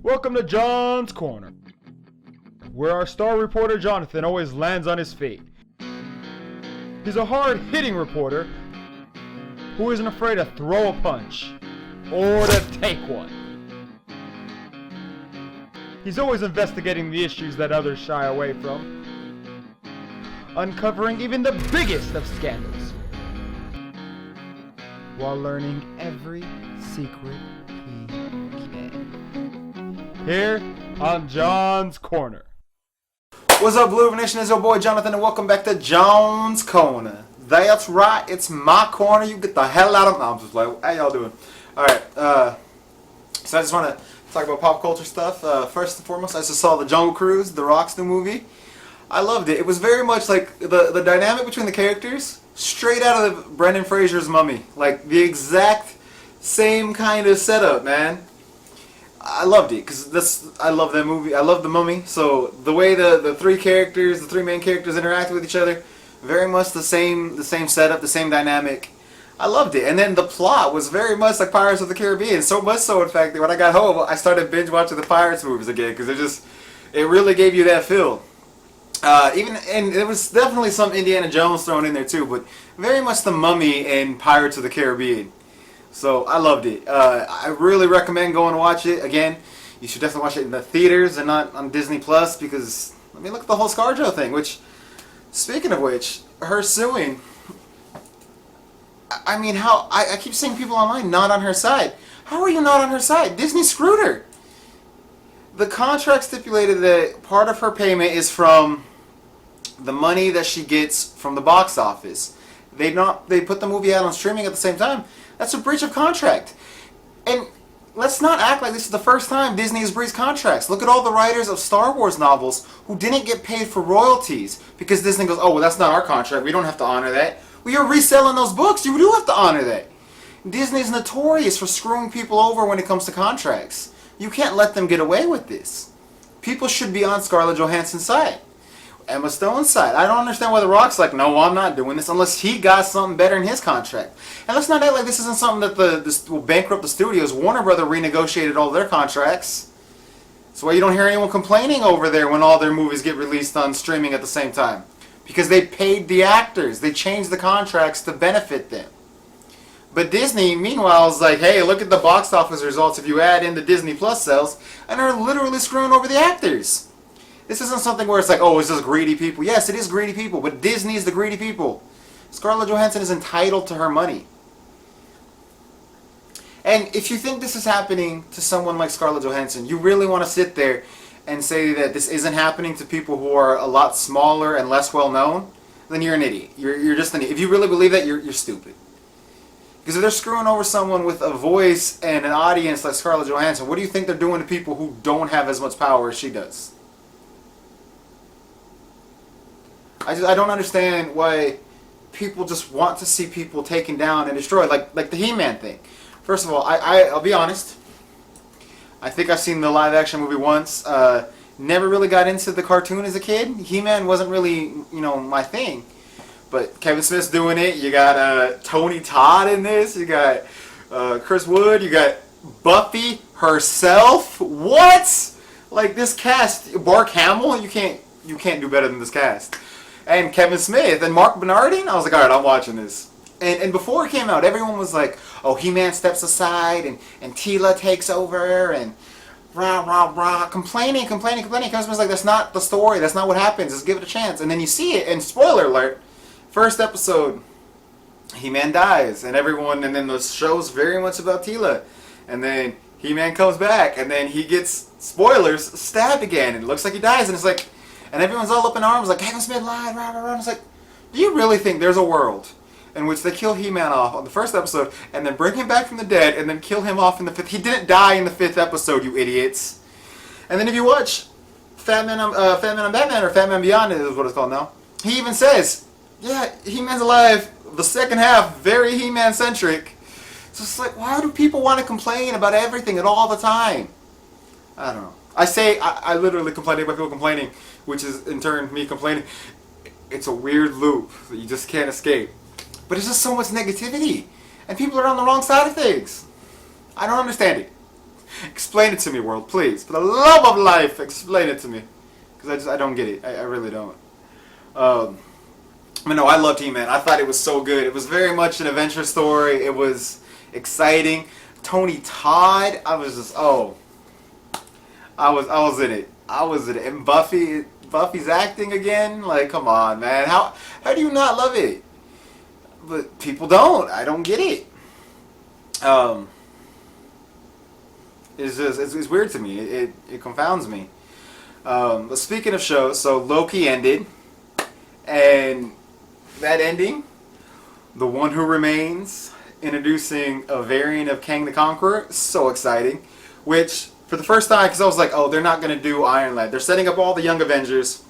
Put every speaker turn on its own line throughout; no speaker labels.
Welcome to John's Corner, where our star reporter Jonathan always lands on his feet. He's a hard-hitting reporter who isn't afraid to throw a punch or to take one. He's always investigating the issues that others shy away from, uncovering even the biggest of scandals, while learning every secret he can. Here on John's Corner.
What's up, Blue Nation? It's your boy Jonathan, and welcome back to John's Corner. That's right, it's my corner. You get the hell out of. No, I'm just like, how y'all doing? Alright, so I just want to talk about pop culture stuff. First and foremost, I just saw The Jungle Cruise, The Rock's new movie. I loved it. It was very much like the dynamic between the characters, straight out of Brendan Fraser's Mummy. Like, the exact same kind of setup, man. I loved it because I love that movie. I love the Mummy. So the way the three main characters interacted with each other, very much the same setup, the same dynamic. I loved it. And then the plot was very much like Pirates of the Caribbean. So much so, in fact, that when I got home, I started binge watching the Pirates movies again because it really gave you that feel. And there was definitely some Indiana Jones thrown in there too, but very much the Mummy and Pirates of the Caribbean. So I loved it. I really recommend going to watch it. Again, you should definitely watch it in the theaters and not on Disney Plus because, I mean, look at the whole ScarJo thing. Which, speaking of which, her suing. I mean, how I keep seeing people online not on her side. How are you not on her side? Disney screwed her. The contract stipulated that part of her payment is from the money that she gets from the box office. They put the movie out on streaming at the same time. That's a breach of contract. And let's not act like this is the first time Disney has breached contracts. Look at all the writers of Star Wars novels who didn't get paid for royalties because Disney goes, oh, well, that's not our contract. We don't have to honor that. Well, you're reselling those books. You do have to honor that. Disney's notorious for screwing people over when it comes to contracts. You can't let them get away with this. People should be on Scarlett Johansson's side. Emma Stone's side. I don't understand why The Rock's like, no, I'm not doing this unless he got something better in his contract. And let's not act like this isn't something that this will bankrupt the studios. Warner Brother renegotiated all their contracts. That's why you don't hear anyone complaining over there when all their movies get released on streaming at the same time. Because they paid the actors. They changed the contracts to benefit them. But Disney, meanwhile, is like, hey, look at the box office results if you add in the Disney Plus sales, and are literally screwing over the actors. This isn't something where it's like, oh, it's just greedy people. Yes, it is greedy people, but Disney is the greedy people. Scarlett Johansson is entitled to her money. And if you think this is happening to someone like Scarlett Johansson, you really want to sit there and say that this isn't happening to people who are a lot smaller and less well known, then you're an idiot. You're just an idiot. If you really believe that, you're stupid. Because if they're screwing over someone with a voice and an audience like Scarlett Johansson, what do you think they're doing to people who don't have as much power as she does? I don't understand why people just want to see people taken down and destroyed, like the He-Man thing. First of all, I'll be honest. I think I've seen the live-action movie once. Never really got into the cartoon as a kid. He-Man wasn't really, my thing. But Kevin Smith's doing it. You got Tony Todd in this. You got Chris Wood. You got Buffy herself. What? Like this cast, Mark Hamill. You can't do better than this cast. And Kevin Smith and Mark Bernardin. I was like, all right, I'm watching this. And before it came out, everyone was like, oh, He-Man steps aside and Tila takes over and rah, rah, rah, complaining. Kevin Smith's like, that's not the story. That's not what happens. Just give it a chance. And then you see it, and spoiler alert, first episode, He-Man dies, and then the show's very much about Tila. And then He-Man comes back, and then he gets, spoilers, stabbed again, and it looks like he dies, and it's like, and everyone's all up in arms, like, Kevin Smith lied, rah, rah, rah. And it's like, do you really think there's a world in which they kill He-Man off on the first episode, and then bring him back from the dead, and then kill him off in the fifth? He didn't die in the fifth episode, you idiots. And then if you watch Fat Man on Batman, or Fat Man Beyond is what it's called now, he even says, yeah, He-Man's alive. The second half, very He-Man centric. So it's like, why do people want to complain about everything at all the time? I don't know. I literally complain about people complaining, which is in turn me complaining. It's a weird loop that you just can't escape. But it's just so much negativity. And people are on the wrong side of things. I don't understand it. Explain it to me, world, please. For the love of life, explain it to me. Because I don't get it. I really don't. But no, I loved He-Man. I thought it was so good. It was very much an adventure story. It was exciting. Tony Todd, I was just, I was in it. I was in it. And Buffy's acting again. Like, come on, man. How do you not love it? But people don't. I don't get it. It's weird to me. It confounds me. But speaking of shows, so Loki ended, and that ending, The One Who Remains, introducing a variant of Kang the Conqueror, so exciting. Which, for the first time, because I was like, oh, they're not going to do Iron Lad. They're setting up all the Young Avengers.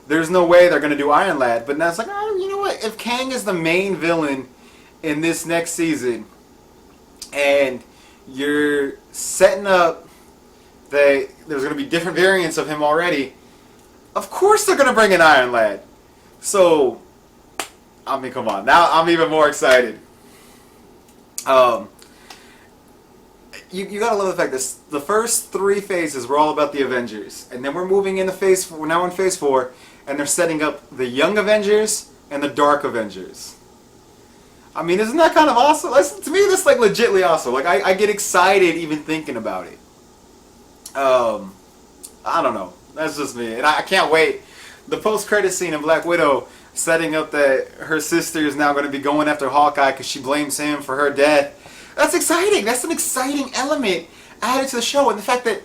There's no way they're going to do Iron Lad. But now it's like, oh, you know what? If Kang is the main villain in this next season, and you're setting up that there's going to be different variants of him already, of course they're going to bring in Iron Lad. So, I mean, come on. Now I'm even more excited. You gotta love the fact that the first 3 phases were all about the Avengers, and then we're moving into phase 4. We're now in phase 4, and they're setting up the Young Avengers and the Dark Avengers. I mean, isn't that kind of awesome? To me, that's like legitly awesome. Like, I get excited even thinking about it. I don't know. That's just me, and I can't wait. The post-credit scene in Black Widow, setting up that her sister is now going to be going after Hawkeye because she blames him for her death. That's exciting. That's an exciting element added to the show. And the fact that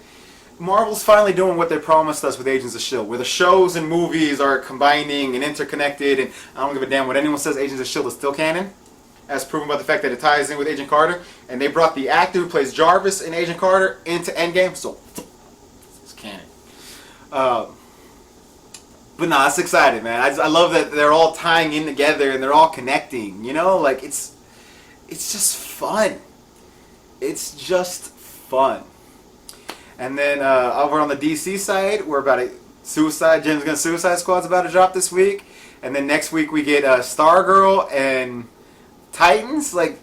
Marvel's finally doing what they promised us with Agents of S.H.I.E.L.D., where the shows and movies are combining and interconnected, and I don't give a damn what anyone says, Agents of S.H.I.E.L.D. is still canon, as proven by the fact that it ties in with Agent Carter, and they brought the actor who plays Jarvis in Agent Carter into Endgame, so it's canon. But nah, it's exciting, man. I love that they're all tying in together and they're all connecting. You know, like it's just fun. It's just fun. And then over on the DC side, we're about James Gunn's Suicide Squad's about to drop this week, and then next week we get Stargirl and Titans. Like,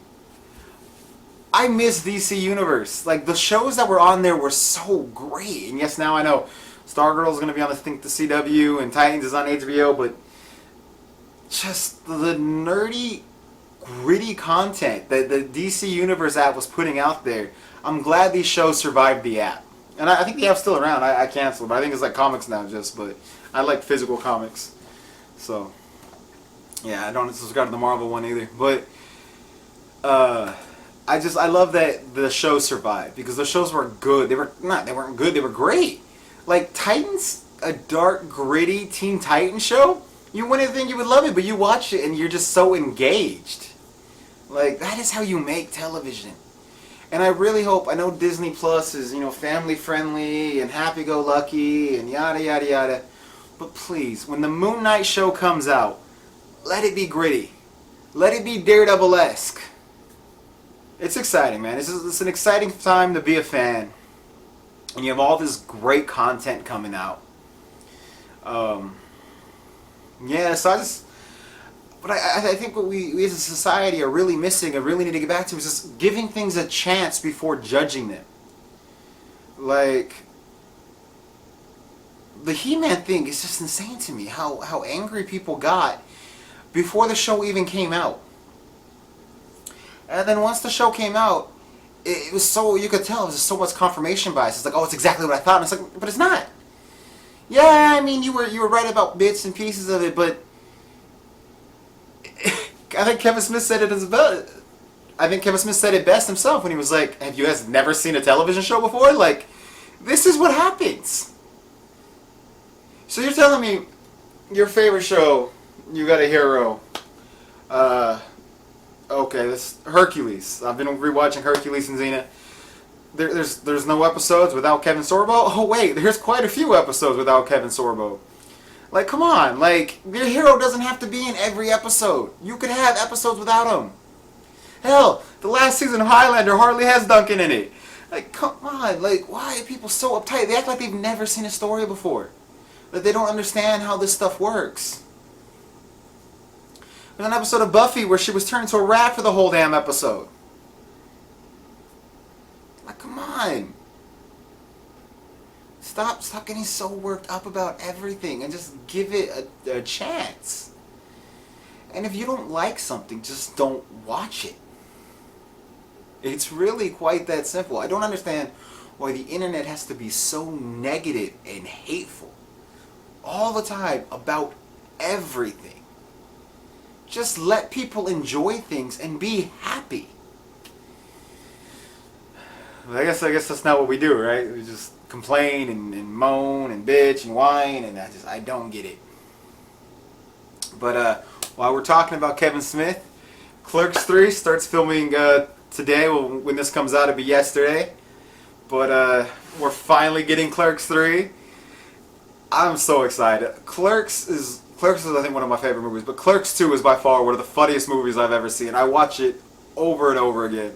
I miss DC Universe. Like, the shows that were on there were so great. And yes, now I know Stargirl is going to be on, I think, the CW, and Titans is on HBO, but just the nerdy, gritty content that the DC Universe app was putting out there. I'm glad these shows survived the app. And I think the app's still around. I canceled, but I think it's like comics now but I like physical comics. So, yeah, I don't subscribe to the Marvel one either. But, I love that the shows survived, because the shows were good. They weren't good, they were great. Like, Titans, a dark, gritty Teen Titans show, you wouldn't think you would love it, but you watch it and you're just so engaged. Like, that is how you make television. And I really hope, I know Disney Plus is, family friendly and happy-go-lucky and yada yada yada, but please, when the Moon Knight show comes out, let it be gritty. Let it be Daredevil-esque. It's exciting, man. It's an exciting time to be a fan. And you have all this great content coming out. Yeah, so but I think what we as a society are really missing and really need to get back to is just giving things a chance before judging them. Like, the He-Man thing is just insane to me, how angry people got before the show even came out. And then once the show came out, it was so, you could tell, it was just so much confirmation bias. It's like, oh, it's exactly what I thought. And it's like, but it's not. Yeah, I mean, you were right about bits and pieces of it, but I think Kevin Smith said it best himself when he was like, have you guys never seen a television show before? Like, this is what happens. So you're telling me your favorite show, you got a hero, okay, this Hercules. I've been rewatching Hercules and Xena. There's no episodes without Kevin Sorbo? Oh wait, there's quite a few episodes without Kevin Sorbo. Like, come on, like, your hero doesn't have to be in every episode. You could have episodes without him. Hell, the last season of Highlander hardly has Duncan in it. Like, come on, like, why are people so uptight? They act like they've never seen a story before. That they don't understand how this stuff works. There's an episode of Buffy where she was turned into a rat for the whole damn episode. Like, come on. on. Stop getting so worked up about everything and just give it a chance. And if you don't like something, just don't watch it. It's really quite that simple. I don't understand why the internet has to be so negative and hateful all the time about everything. Just let people enjoy things and be happy. I guess that's not what we do, right? We just complain and moan and bitch and whine, and I don't get it. But while we're talking about Kevin Smith, Clerks 3 starts filming today. Well, when this comes out, it'll be yesterday. But we're finally getting Clerks 3. I'm so excited. Clerks is I think one of my favorite movies, but Clerks 2 is by far one of the funniest movies I've ever seen. I watch it over and over again.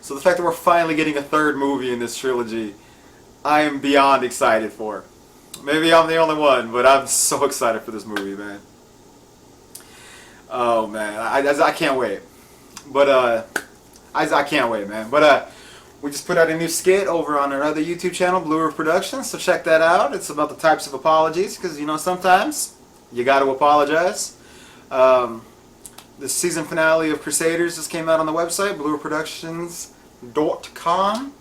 So the fact that we're finally getting a third movie in this trilogy, I am beyond excited for. Maybe I'm the only one, but I'm so excited for this movie, man. Oh man, I can't wait. But I can't wait, man. But we just put out a new skit over on our other YouTube channel, Blue River Productions, so check that out. It's about the types of apologies, because sometimes you got to apologize. The season finale of Crusaders just came out on the website, blueproductions.com.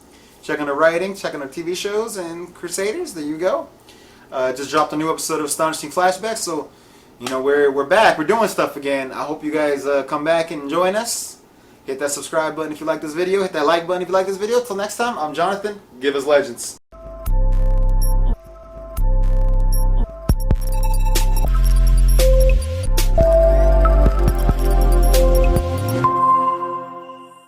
Check on the writing, check on the TV shows, and Crusaders, there you go. Just dropped a new episode of Astonishing Flashbacks, so we're back, we're doing stuff again. I hope you guys come back and join us. Hit that subscribe button if you like this video, hit that like button if you like this video. Till next time, I'm Jonathan. Give us legends.